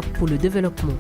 pour le développement.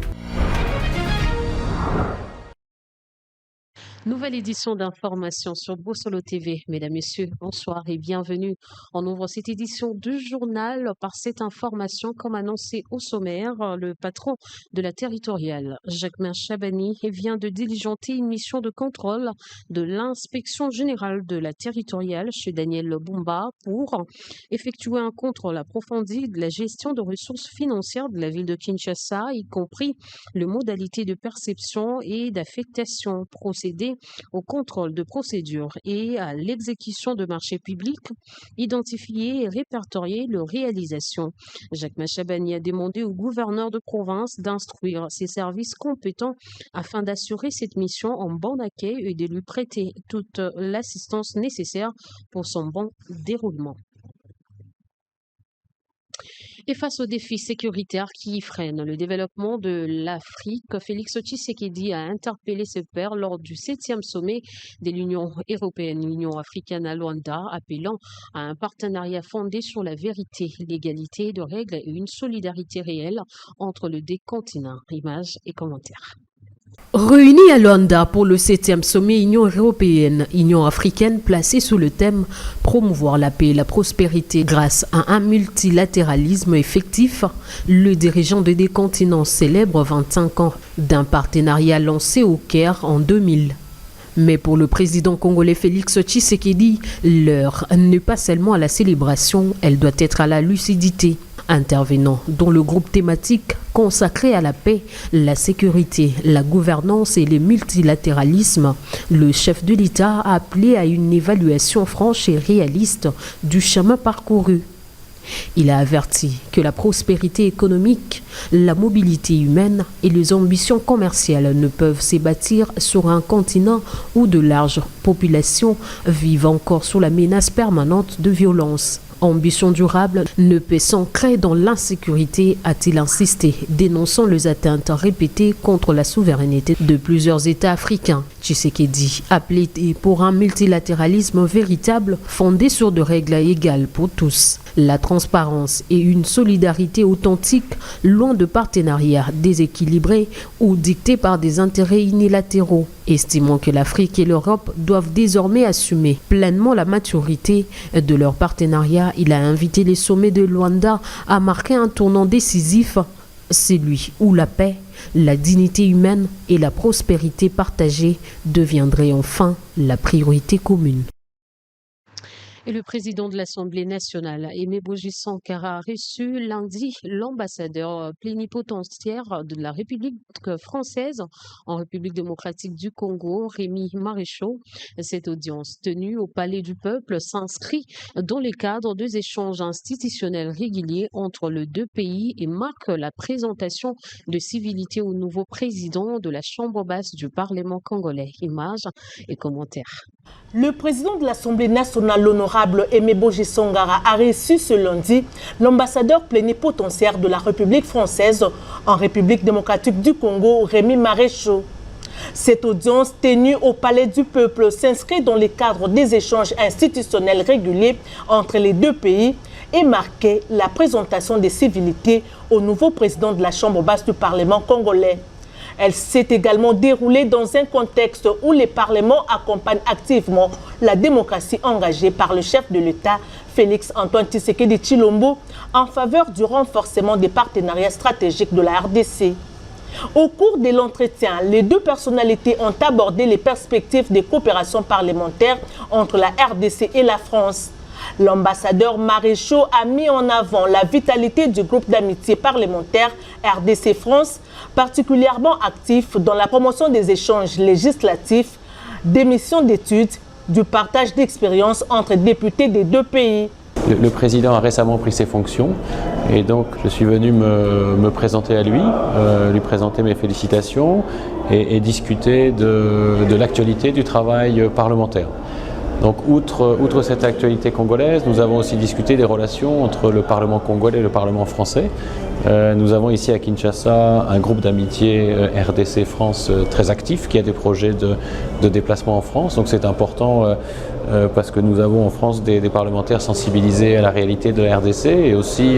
Nouvelle édition d'information sur Bosolo TV. Mesdames, Messieurs, bonsoir et bienvenue. On ouvre cette édition du journal par cette information, comme annoncé au sommaire. Le patron de la territoriale, Jacquemain Chabani, vient de diligenter une mission de contrôle de l'inspection générale de la territoriale chez Daniel Bumba pour effectuer un contrôle approfondi de la gestion de ressources financières de la ville de Kinshasa, y compris les modalités de perception et d'affectation, procéder au contrôle de procédures et à l'exécution de marchés publics, identifier et répertorier leurs réalisations. Jacquemain Chabani a demandé au gouverneur de province d'instruire ses services compétents afin d'assurer cette mission en bon accueil et de lui prêter toute l'assistance nécessaire pour son bon déroulement. Et face aux défis sécuritaires qui freinent le développement de l'Afrique, Félix Tshisekedi a interpellé ses pairs lors du 7e sommet de l'Union européenne, l'Union africaine à Luanda, appelant à un partenariat fondé sur la vérité, l'égalité de règles et une solidarité réelle entre les deux continents. Images et commentaires. Réunis à Luanda pour le 7e sommet Union européenne, Union africaine placé sous le thème « Promouvoir la paix et la prospérité grâce à un multilatéralisme effectif », le dirigeant des deux continents célèbre 25 ans d'un partenariat lancé au Caire en 2000. Mais pour le président congolais Félix Tshisekedi, l'heure n'est pas seulement à la célébration, elle doit être à la lucidité. Intervenant dans le groupe thématique consacré à la paix, la sécurité, la gouvernance et le multilatéralisme, le chef de l'État a appelé à une évaluation franche et réaliste du chemin parcouru. Il a averti que la prospérité économique, la mobilité humaine et les ambitions commerciales ne peuvent se bâtir sur un continent où de larges populations vivent encore sous la menace permanente de violence. Ambition durable ne peut s'ancrer dans l'insécurité, a-t-il insisté, dénonçant les atteintes répétées contre la souveraineté de plusieurs États africains. Tshisekedi appelé pour un multilatéralisme véritable fondé sur des règles égales pour tous. La transparence et une solidarité authentique, loin de partenariats déséquilibrés ou dictés par des intérêts unilatéraux. Estimant que l'Afrique et l'Europe doivent désormais assumer pleinement la maturité de leur partenariat, il a invité les sommets de Luanda à marquer un tournant décisif, celui où la paix, la dignité humaine et la prospérité partagée deviendraient enfin la priorité commune. Et le président de l'Assemblée nationale, Aimé Boji Sankara, a reçu lundi l'ambassadeur plénipotentiaire de la République française en République démocratique du Congo, Rémi Maréchaux. Cette audience tenue au Palais du Peuple s'inscrit dans le cadre des échanges institutionnels réguliers entre les deux pays et marque la présentation de civilité au nouveau président de la Chambre basse du Parlement congolais. Images et commentaires. Le président de l'Assemblée nationale, l'honorable Aimé Boji Sankara, a reçu ce lundi l'ambassadeur plénipotentiaire de la République française en République démocratique du Congo, Rémi Maréchaux. Cette audience tenue au Palais du Peuple s'inscrit dans le cadre des échanges institutionnels réguliers entre les deux pays et marquait la présentation des civilités au nouveau président de la Chambre basse du Parlement congolais. Elle s'est également déroulée dans un contexte où les parlements accompagnent activement la démocratie engagée par le chef de l'État, Félix-Antoine Tshisekedi Tshilombo, en faveur du renforcement des partenariats stratégiques de la RDC. Au cours de l'entretien, les deux personnalités ont abordé les perspectives de coopération parlementaire entre la RDC et la France. L'ambassadeur Maréchaux a mis en avant la vitalité du groupe d'amitié parlementaire RDC-France, particulièrement actif dans la promotion des échanges législatifs, des missions d'études, du partage d'expériences entre députés des deux pays. Le président a récemment pris ses fonctions et donc je suis venu me présenter à lui, lui présenter mes félicitations et discuter de l'actualité du travail parlementaire. Donc, outre cette actualité congolaise, nous avons aussi discuté des relations entre le Parlement congolais et le Parlement français. Nous avons ici à Kinshasa un groupe d'amitié RDC-France très actif qui a des projets de déplacement en France. Donc c'est important parce que nous avons en France des parlementaires sensibilisés à la réalité de la RDC et aussi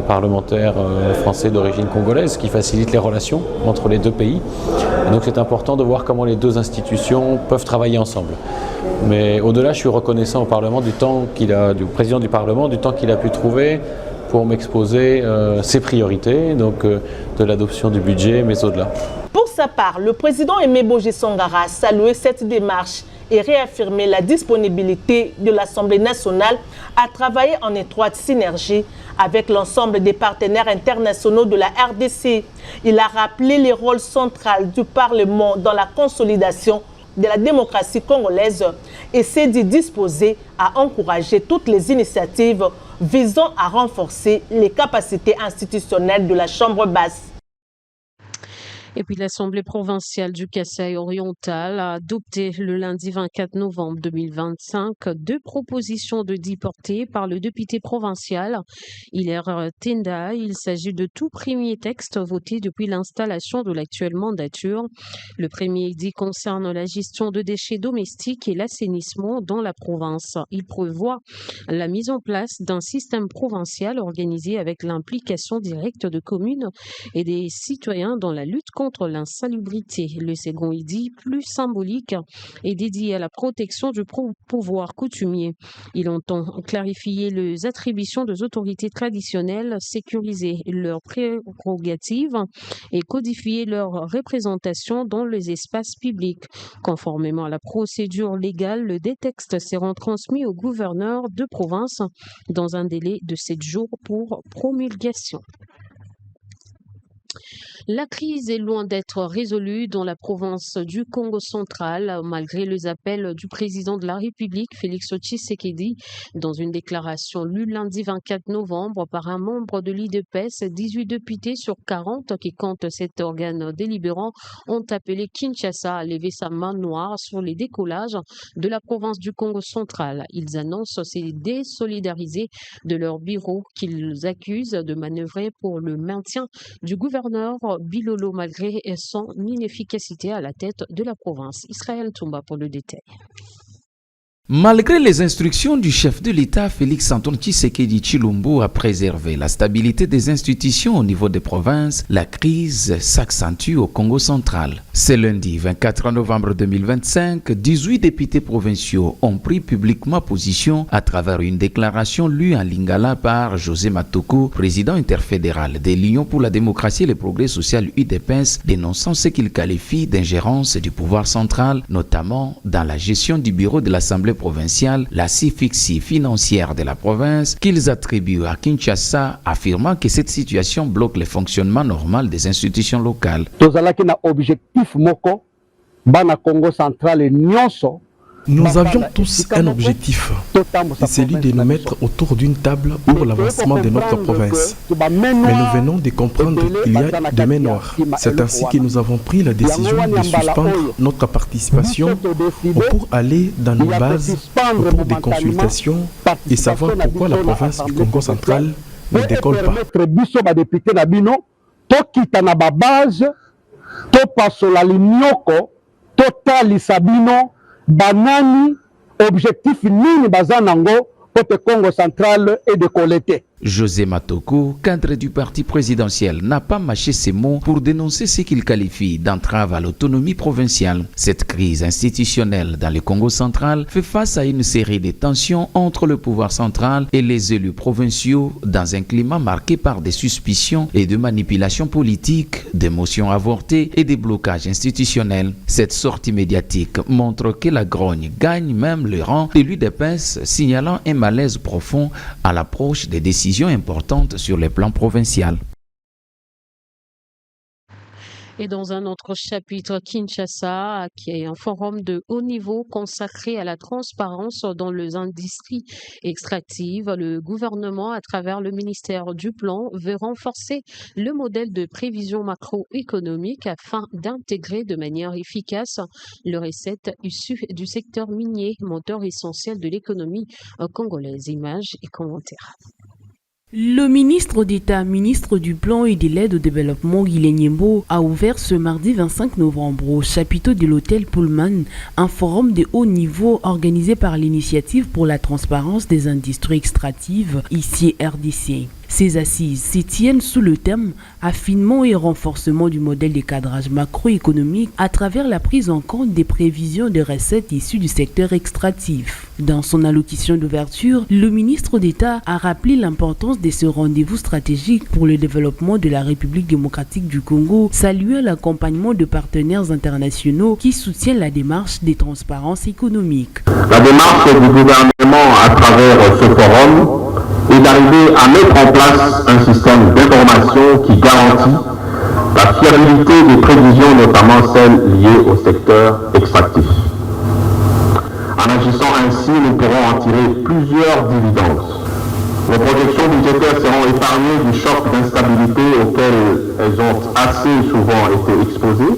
parlementaires français d'origine congolaise qui facilitent les relations entre les deux pays. Et donc c'est important de voir comment les deux institutions peuvent travailler ensemble. Mais au-delà, je suis reconnaissant au Parlement du président du Parlement, du temps qu'il a pu trouver pour m'exposer ses priorités, donc de l'adoption du budget, mais au-delà. Pour sa part, le président Aimé Boji Songara a salué cette démarche et réaffirmé la disponibilité de l'Assemblée nationale à travailler en étroite synergie avec l'ensemble des partenaires internationaux de la RDC. Il a rappelé les rôles centraux du Parlement dans la consolidation de la démocratie congolaise et s'est dit disposé à encourager toutes les initiatives visant à renforcer les capacités institutionnelles de la Chambre basse. Et puis l'Assemblée provinciale du Kasaï oriental a adopté le lundi 24 novembre 2025 deux propositions de déportés par le député provincial Hilaire Tenda. Il s'agit de tout premier texte voté depuis l'installation de l'actuelle mandature. Le premier dit concerne la gestion de déchets domestiques et l'assainissement dans la province. Il prévoit la mise en place d'un système provincial organisé avec l'implication directe de communes et des citoyens dans la lutte contre l'insalubrité. Le second, il dit, plus symbolique et dédié à la protection du pouvoir coutumier. Il entend clarifier les attributions des autorités traditionnelles, sécuriser leurs prérogatives et codifier leur représentation dans les espaces publics. Conformément à la procédure légale, le texte sera transmis au gouverneur de province dans un délai de 7 jours pour promulgation. La crise est loin d'être résolue dans la province du Congo central, malgré les appels du président de la République, Félix Tshisekedi. Dans une déclaration lue lundi 24 novembre par un membre de l'IDPS, 18 députés sur 40 qui comptent cet organe délibérant ont appelé Kinshasa à lever sa main noire sur les décollages de la province du Congo central. Ils annoncent se désolidariser de leur bureau qu'ils accusent de manœuvrer pour le maintien du gouverneur Bilolo malgré son inefficacité à la tête de la province. Israël Toumba pour le détail. Malgré les instructions du chef de l'État, Félix-Antoine Tshisekedi Tshilombo a préservé la stabilité des institutions au niveau des provinces, la crise s'accentue au Congo central. Ce lundi 24 novembre 2025, 18 députés provinciaux ont pris publiquement position à travers une déclaration lue en lingala par José Matoko, président interfédéral de l'Union pour la démocratie et le progrès social UDPS, dénonçant ce qu'il qualifie d'ingérence du pouvoir central, notamment dans la gestion du bureau de l'Assemblée provinciale, la asphyxie financière de la province qu'ils attribuent à Kinshasa, affirmant que cette situation bloque le fonctionnement normal des institutions locales. Nous avions tous un objectif, c'est celui de nous mettre autour d'une table pour l'avancement de notre province. Mais nous venons de comprendre qu'il y a des mains noires. C'est ainsi que nous avons pris la décision de suspendre notre participation pour aller dans nos bases pour des consultations et savoir pourquoi la province du Congo central ne décolle pas. Banani, objectif nini bazanango côté Congo central et de collecter. José Matoko, cadre du parti présidentiel, n'a pas mâché ses mots pour dénoncer ce qu'il qualifie d'entrave à l'autonomie provinciale. Cette crise institutionnelle dans le Congo central fait face à une série de tensions entre le pouvoir central et les élus provinciaux dans un climat marqué par des suspicions et de manipulations politiques, des motions avortées et des blocages institutionnels. Cette sortie médiatique montre que la grogne gagne même le rang de l'UDPS, signalant un malaise profond à l'approche des décisions importantes sur le plan provincial. Et dans un autre chapitre, Kinshasa, qui est un forum de haut niveau consacré à la transparence dans les industries extractives, le gouvernement, à travers le ministère du Plan, veut renforcer le modèle de prévision macroéconomique afin d'intégrer de manière efficace les recettes issues du secteur minier, moteur essentiel de l'économie congolaise. Images et commentaires. Le ministre d'État, ministre du Plan et de l'Aide au développement, Guilhem Nyembo, a ouvert ce mardi 25 novembre au chapiteau de l'hôtel Pullman un forum de haut niveau organisé par l'Initiative pour la transparence des industries extractives, ici RDC. Ces assises s'y tiennent sous le thème « Affinement et renforcement du modèle de cadrage macroéconomique à travers la prise en compte des prévisions de recettes issues du secteur extractif ». Dans son allocution d'ouverture, le ministre d'État a rappelé l'importance de ce rendez-vous stratégique pour le développement de la République démocratique du Congo, saluant l'accompagnement de partenaires internationaux qui soutiennent la démarche des transparences économiques. La démarche du gouvernement à travers ce forum est d'arriver à mettre en place un système d'information qui garantit la fiabilité des prévisions, notamment celles liées au secteur extractif. En agissant ainsi, nous pourrons en tirer plusieurs dividendes. Nos projections budgétaires seront épargnées du choc d'instabilité auquel elles ont assez souvent été exposées.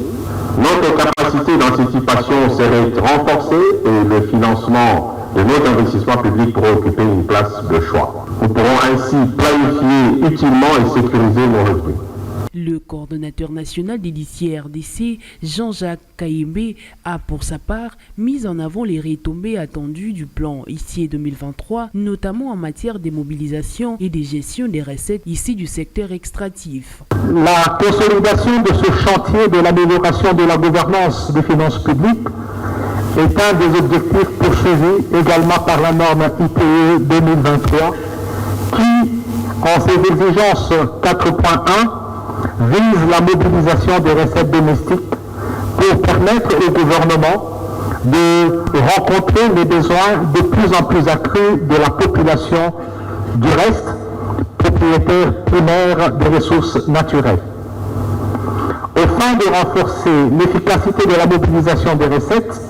Notre capacité d'anticipation serait renforcée et le financement de nos investissements publics pourrait occuper une place de choix. Nous pourrons ainsi planifier utilement et sécuriser nos revenus. Le coordonnateur national des lycées RDC, Jean-Jacques Kayembe, a pour sa part mis en avant les retombées attendues du plan ICIE 2023, notamment en matière de mobilisation et de gestion des recettes issues du secteur extractif. La consolidation de ce chantier de l'amélioration de la gouvernance des finances publiques est un des objectifs poursuivis également par la norme IPE 2023 qui, en ses exigences 4.1, vise la mobilisation des recettes domestiques pour permettre au gouvernement de rencontrer les besoins de plus en plus accrus de la population du reste, propriétaire primaire des ressources naturelles. Au fin de renforcer l'efficacité de la mobilisation des recettes,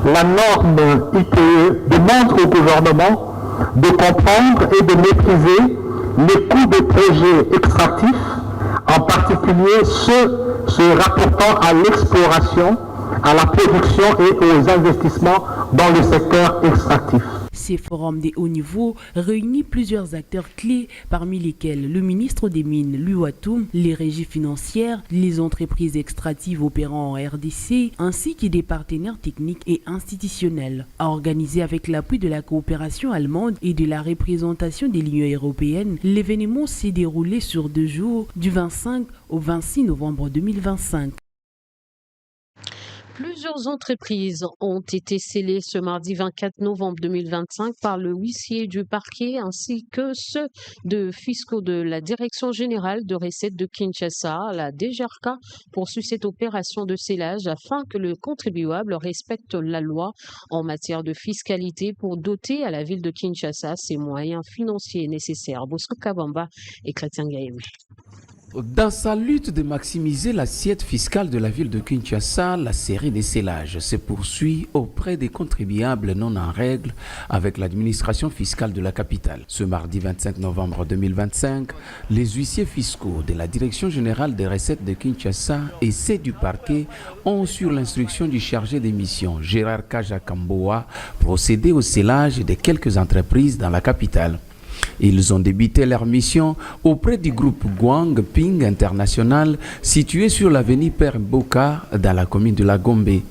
la norme IPE demande au gouvernement de comprendre et de maîtriser les coûts de projets extractifs, en particulier ceux se rapportant à l'exploration, à la production et aux investissements dans le secteur extractif. Ces forums de haut niveau réunissent plusieurs acteurs clés, parmi lesquels le ministre des Mines, Luatum, les régies financières, les entreprises extractives opérant en RDC, ainsi que des partenaires techniques et institutionnels. Organisé avec l'appui de la coopération allemande et de la représentation de l'Union européenne, l'événement s'est déroulé sur 2 jours, du 25 au 26 novembre 2025. Plusieurs entreprises ont été scellées ce mardi 24 novembre 2025 par le huissier du parquet ainsi que ceux de fiscaux de la Direction générale de recettes de Kinshasa. La DGRK poursuit cette opération de scellage afin que le contribuable respecte la loi en matière de fiscalité pour doter à la ville de Kinshasa ses moyens financiers nécessaires. Bosco Kabamba et Chrétien Gaïmi. Dans sa lutte de maximiser l'assiette fiscale de la ville de Kinshasa, la série des scellages se poursuit auprès des contribuables non en règle avec l'administration fiscale de la capitale. Ce mardi 25 novembre 2025, les huissiers fiscaux de la Direction générale des recettes de Kinshasa et ceux du parquet ont, sur l'instruction du chargé des missions, Gérard Kajakamboa, procédé au scellage de quelques entreprises dans la capitale. Ils ont débuté leur mission auprès du groupe Guang Ping International situé sur l'avenue Père Boka dans la commune de la Gombe.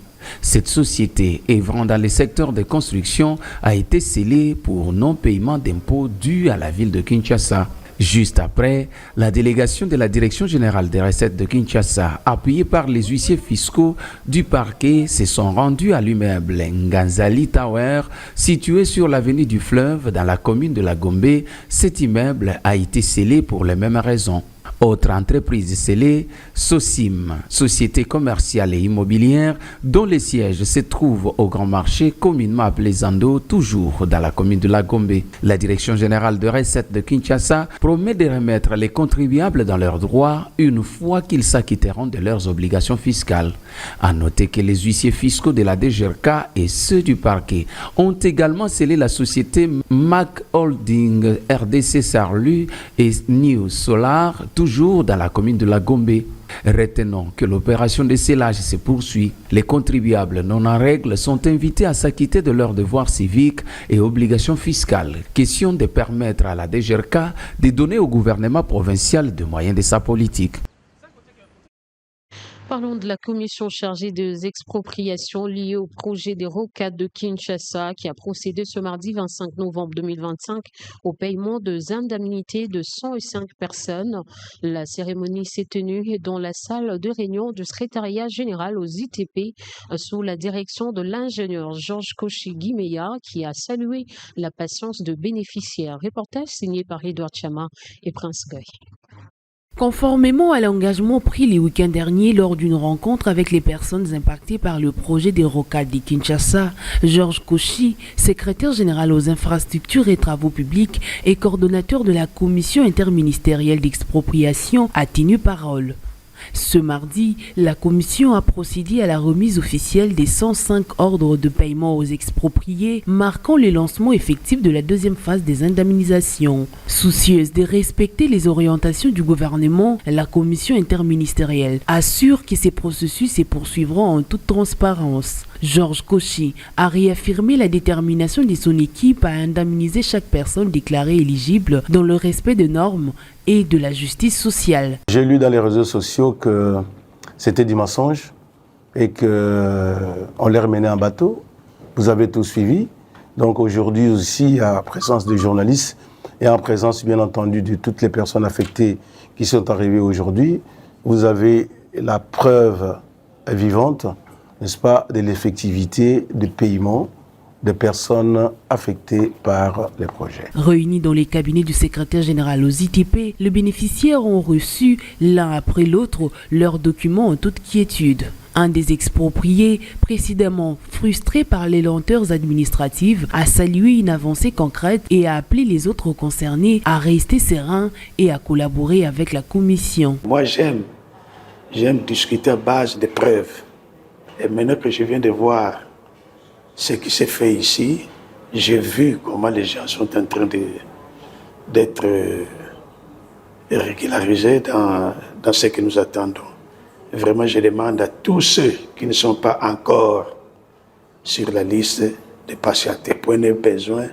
Cette société, œuvrant dans les secteurs de construction, a été scellée pour non-paiement d'impôts dus à la ville de Kinshasa. Juste après, la délégation de la Direction générale des recettes de Kinshasa, appuyée par les huissiers fiscaux du parquet, se sont rendus à l'immeuble Nganzali Tower, situé sur l'avenue du Fleuve dans la commune de la Gombe. Cet immeuble a été scellé pour les mêmes raisons. Autre entreprise scellée, Sosim, société commerciale et immobilière, dont le siège se trouve au grand marché communément appelé Zando, toujours dans la commune de la Gombe. La Direction générale de recettes de Kinshasa promet de remettre les contribuables dans leurs droits une fois qu'ils s'acquitteront de leurs obligations fiscales. À noter que les huissiers fiscaux de la DGRK et ceux du parquet ont également scellé la société Mac Holding RDC Sarlu et New Solar, toujours toujours dans la commune de la Gombe. Retenons que l'opération de scellage se poursuit. Les contribuables non en règle sont invités à s'acquitter de leurs devoirs civiques et obligations fiscales. Question de permettre à la DGRK de donner au gouvernement provincial des moyens de sa politique. Parlons de la commission chargée des expropriations liées au projet des rocades de Kinshasa qui a procédé ce mardi 25 novembre 2025 au paiement des indemnités de 105 personnes. La cérémonie s'est tenue dans la salle de réunion du secrétariat général aux ITP sous la direction de l'ingénieur Georges Koshi-Guimeya qui a salué la patience de bénéficiaires. Reportage signé par Edouard Chama et Prince Goy. Conformément à l'engagement pris les week-ends derniers lors d'une rencontre avec les personnes impactées par le projet des rocades de Kinshasa, Georges Koshi, secrétaire général aux infrastructures et travaux publics et coordonnateur de la commission interministérielle d'expropriation, a tenu parole. Ce mardi, la commission a procédé à la remise officielle des 105 ordres de paiement aux expropriés, marquant le lancement effectif de la deuxième phase des indemnisations. Soucieuse de respecter les orientations du gouvernement, la commission interministérielle assure que ces processus se poursuivront en toute transparence. Georges Koshi a réaffirmé la détermination de son équipe à indemniser chaque personne déclarée éligible dans le respect des normes et de la justice sociale. J'ai lu dans les réseaux sociaux que c'était du mensonge et qu'on les remenait en bateau. Vous avez tout suivi. Donc aujourd'hui aussi, en présence des journalistes et en présence bien entendu de toutes les personnes affectées qui sont arrivées aujourd'hui, vous avez la preuve vivante, n'est-ce pas, de l'effectivité du paiement des personnes affectées par les projets. Réunis dans les cabinets du secrétaire général aux ITP, les bénéficiaires ont reçu l'un après l'autre leurs documents en toute quiétude. Un des expropriés, précédemment frustré par les lenteurs administratives, a salué une avancée concrète et a appelé les autres concernés à rester sereins et à collaborer avec la commission. Moi j'aime discuter à base de preuves. Et maintenant que je viens de voir ce qui s'est fait ici, j'ai vu comment les gens sont en train d'être régularisés dans ce que nous attendons. Vraiment, je demande à tous ceux qui ne sont pas encore sur la liste de patienter. Point de besoin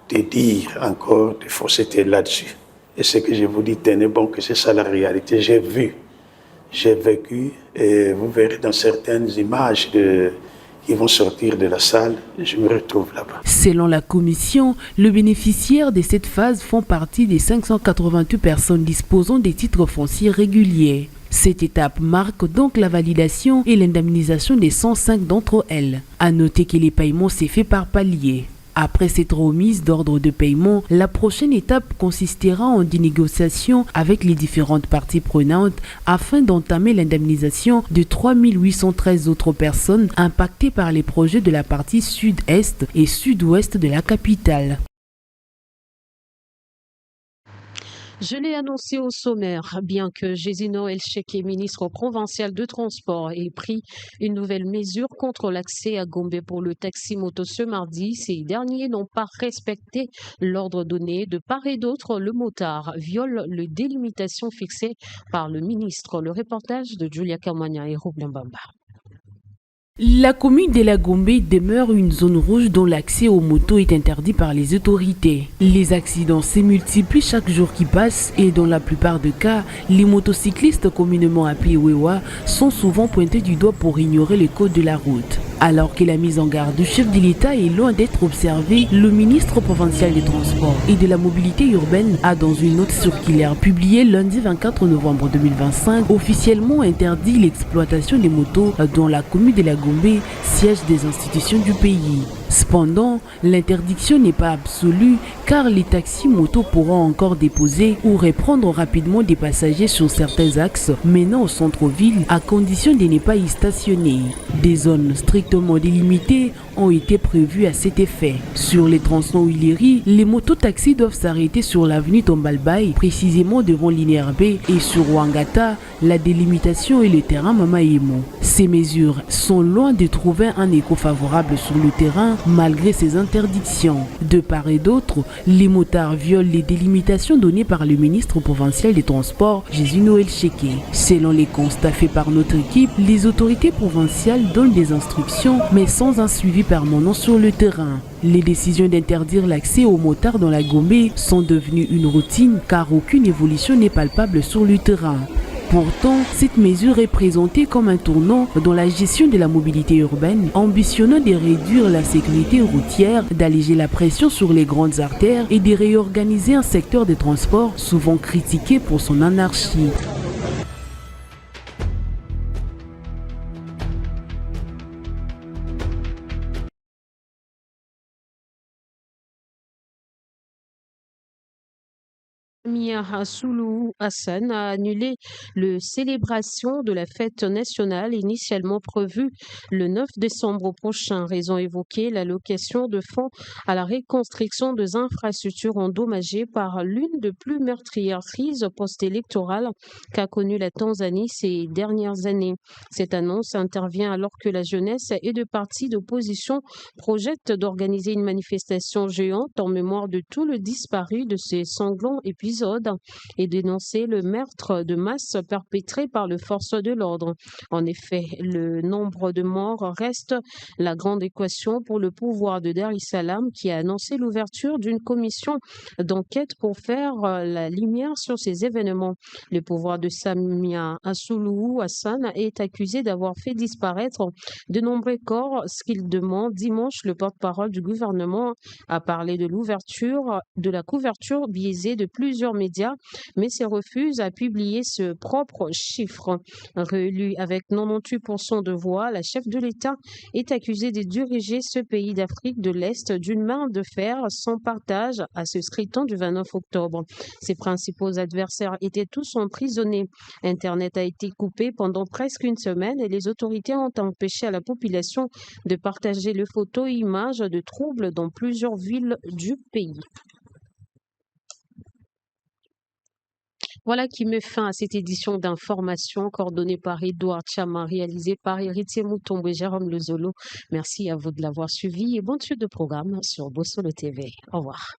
de dire encore de fausseté là-dessus. Et ce que je vous dis, tenez bon que c'est ça la réalité. J'ai vu, j'ai vécu, et vous verrez dans certaines images qui vont sortir de la salle, je me retrouve là-bas. Selon la commission, les bénéficiaires de cette phase font partie des 588 personnes disposant des titres fonciers réguliers. Cette étape marque donc la validation et l'indemnisation des 105 d'entre elles. À noter que les paiements s'est fait par palier. Après cette remise d'ordre de paiement, la prochaine étape consistera en des négociations avec les différentes parties prenantes afin d'entamer l'indemnisation de 3813 autres personnes impactées par les projets de la partie sud-est et sud-ouest de la capitale. Je l'ai annoncé au sommaire, bien que Gézino El-Cheke, ministre provincial de transport, ait pris une nouvelle mesure contre l'accès à Gombe pour le taxi-moto ce mardi. Ces derniers n'ont pas respecté l'ordre donné. De part et d'autre, le motard viole les délimitations fixées par le ministre. Le reportage de Julia Kamwania et Roublin Bamba. La commune de la Gombe demeure une zone rouge dont l'accès aux motos est interdit par les autorités. Les accidents se multiplient chaque jour qui passe et dans la plupart des cas, les motocyclistes communément appelés Wewa sont souvent pointés du doigt pour ignorer les codes de la route. Alors que la mise en garde du chef de l'État est loin d'être observée, le ministre provincial des Transports et de la Mobilité urbaine a dans une note circulaire publiée lundi 24 novembre 2025 officiellement interdit l'exploitation des motos dans la commune de la Gombe, siège des institutions du pays. Cependant, l'interdiction n'est pas absolue car les taxis-motos pourront encore déposer ou reprendre rapidement des passagers sur certains axes menant au centre-ville à condition de ne pas y stationner. Des zones strictement délimitées ont été prévues à cet effet. Sur les tronçons Huileri, les mototaxis doivent s'arrêter sur l'avenue Tombalbaye, précisément devant l'INRB, et sur Ouangata, la délimitation est le terrain Mamaïmo. Ces mesures sont loin de trouver un écho favorable sur le terrain malgré ces interdictions. De part et d'autre, les motards violent les délimitations données par le ministre provincial des Transports, Jésus Noël Cheké. Selon les constats faits par notre équipe, les autorités provinciales donnent des instructions, mais sans un suivi permanent sur le terrain. Les décisions d'interdire l'accès aux motards dans la Gombe sont devenues une routine car aucune évolution n'est palpable sur le terrain. Pourtant, cette mesure est présentée comme un tournant dans la gestion de la mobilité urbaine, ambitionnant de réduire la sécurité routière, d'alléger la pression sur les grandes artères et de réorganiser un secteur des transports souvent critiqué pour son anarchie. Samia Suluhu Hassan a annulé la célébration de la fête nationale initialement prévue le 9 décembre prochain. Raison évoquée, l'allocation de fonds à la reconstruction des infrastructures endommagées par l'une des plus meurtrières crises post-électorales qu'a connue la Tanzanie ces dernières années. Cette annonce intervient alors que la jeunesse et de partis d'opposition projettent d'organiser une manifestation géante en mémoire de tout le disparu de ces sanglants épisodes et dénoncer le meurtre de masse perpétré par les forces de l'ordre. En effet, le nombre de morts reste la grande équation pour le pouvoir de Dar es Salaam qui a annoncé l'ouverture d'une commission d'enquête pour faire la lumière sur ces événements. Le pouvoir de Samia Suluhu Hassan est accusé d'avoir fait disparaître de nombreux corps, ce qu'il demande dimanche. Le porte-parole du gouvernement a parlé de la couverture biaisée de plusieurs médias, mais se refuse à publier ce propre chiffre. Réélue avec 98% de voix, la chef de l'État est accusée de diriger ce pays d'Afrique de l'Est d'une main de fer sans partage à ce scrutin du 29 octobre. Ses principaux adversaires étaient tous emprisonnés. Internet a été coupé pendant presque une semaine et les autorités ont empêché à la population de partager les photos et images de troubles dans plusieurs villes du pays. Voilà qui met fin à cette édition d'information coordonnée par Edouard Chama, réalisée par Héritier Moutombo et Jérôme Lezolo. Merci à vous de l'avoir suivi et bonne suite de programme sur Bossolo TV. Au revoir.